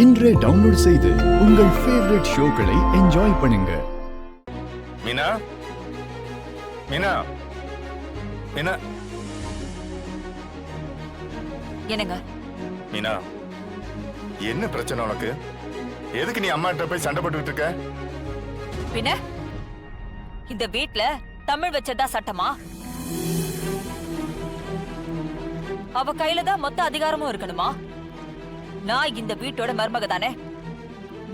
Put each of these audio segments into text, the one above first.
இன்றே டவுன்லோட் செய்து உங்கள் ஃபேவரட் ஷோக்களை என்ஜாய் பண்ணுங்க. மீனா, மீனா, மீனா, என்னங்க? மீனா, என்ன பிரச்சனை உனக்கு? எதுக்கு நீ அம்மா கிட்ட போய் சண்டை போட்டுக்கிட்டு இருக்க? பின்ன இந்த வீட்ல தமிழ் வச்சதா சட்டமா? அவ கையில தான் மொத்த அதிகாரமும் இருக்கணுமா? நான் இந்த வீட்டோட மருமக தானே,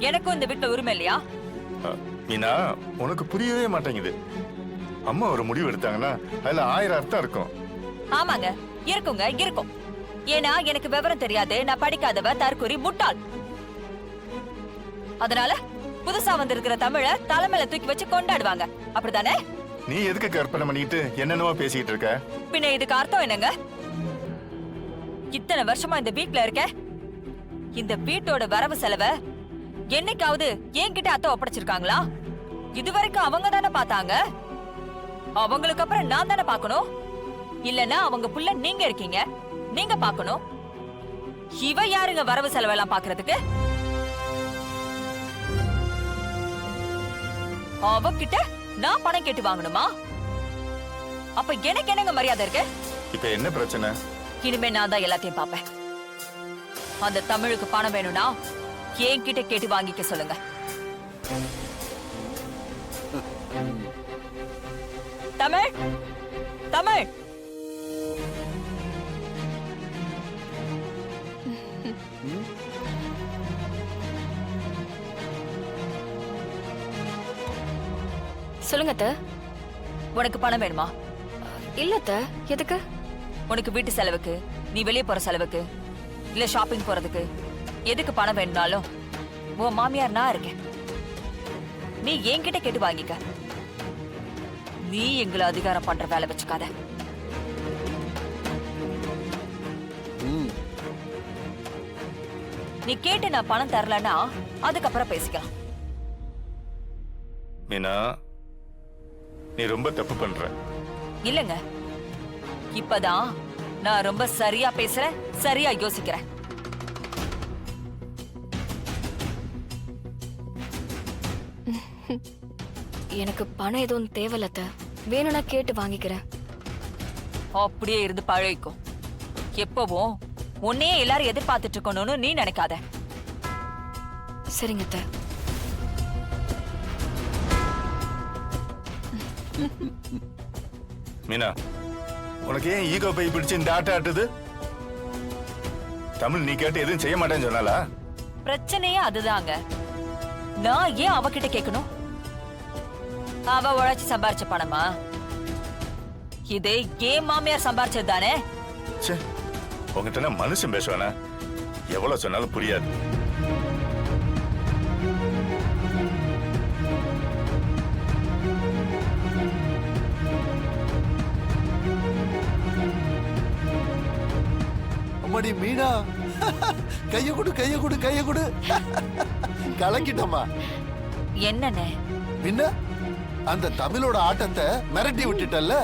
எனக்கும் இந்த வீட்டுல உரிமை இல்லையா? மீனா, உனக்கு புரியவே மாட்டேங்குது. அம்மா ஒரு முடிவு எடுத்தாங்கன்னா அதுல 1000 அர்த்தம் இருக்கும். ஆமாங்க, இருக்குங்க, இருக்கும். ஏன்னா எனக்கு விவரம் தெரியாது, நான் படிக்காதவ, தற்கொலை, முட்டாள். அதனால புதுசா வந்திருக்கிற தமிழ தலைமையில தூக்கி வச்சு கொண்டாடுவாங்க, அப்படிதானே? நீ எதுக்கு கற்பனை பண்ணிட்டு என்னென்னவோ பேசிக்கிட்டு இருக்க? பின்ன இதுக்கு அர்த்தம் என்னங்க? இத்தனை வருஷமா இந்த வீட்ல இருக்க, இந்த வீட்டோட வரவு செலவ என்னைக்காவது என்கிட்ட அத்தை ஒப்படைச்சிருக்காங்களா? இதுவரைக்கும் அவங்க தானே பார்த்தாங்க. அவங்களுக்கு அப்புறம் நான் தானே பார்க்கணும். இல்லன்னா அவங்க புள்ள நீங்க இருக்கீங்க, நீங்க பார்க்கணும். இவ யாருங்க வரவு செலவெல்லாம் பாக்குறதுக்கு? அவகிட்ட நான் பணம் கேட்டு வாங்கணுமா? அப்ப எனக்கு என்னங்க மரியாதை இருக்கு? இப்ப என்ன பிரச்சனை? இனிமே நான் தான் எல்லாத்தையும் பாப்பேன். அந்த தமிழுக்கு பணம் வேணும்னா என்கிட்ட கேட்டு வாங்கிக்க சொல்லுங்க. தமிழ், தமிழ். சொல்லுங்க அத்தை. உனக்கு பணம் வேணுமா? இல்ல அத்தை, எதுக்கு? உனக்கு வீட்டு செலவுக்கு, நீ வெளியே போற செலவுக்கு, இல்ல ஷாப்பிங் போறதுக்கு, எதுக்கு பணம் வேணும்னாலும் உன் மாமியார் நான் இருக்கேன். நீ என்கிட்ட கேட்டு வாங்கிக்க. நீ எங்களை அதிகாரம் பண்ற வேலை வச்சுக்காத. நீ கேட்டு நான் பணம் தரலன்னா அதுக்கப்புறம் பேசிக்கலாம். மீனா, நீ ரொம்ப தப்பு பண்ற. இல்லங்க, இப்பதான் நான் ரொம்ப சரியா பேசுறேன், சரியா யோசிக்கிறேன். எனக்கு பணம் எதுவும் தேவையில்ல அத்தை, வேணும்னா கேட்டு வாங்கிக்கிறேன். அப்படியே இருந்து பழகிக்கும். எப்பவும் உன்னையே எல்லாரும் எதிர்பார்த்துட்டு இருக்கணும்னு நீ நினைக்காத. சரிங்க அத்தை. மீனா, உனக்கு ஏன் ஈகோ பை பிடிச்சு இந்த ஆட்ட ஆட்டுது? தமிழ் நீ கேட்டு எதுவும் செய்ய மாட்டேன்னு சொன்னாலா? பிரச்சனையே அதுதாங்க. நான் ஏன் அவகிட்ட கேட்கணும்? அவ உழைச்சு சம்பாரிச்ச பணமா? இதே ஏன் மாமியார் சம்பாரிச்சது தானே? உங்ககிட்ட மனுஷன் பேசுவானா? எவ்வளவு சொன்னாலும் புரியாது. அம்மாடி மீனா, கைய கொடு, கைய கொடு, கைய கொடு. கலக்கிட்டம்மா. என்னண்ணே? பின்ன அந்த தமிழோட ஆட்டத்தை மிரட்டி விட்டுட்டல்ல.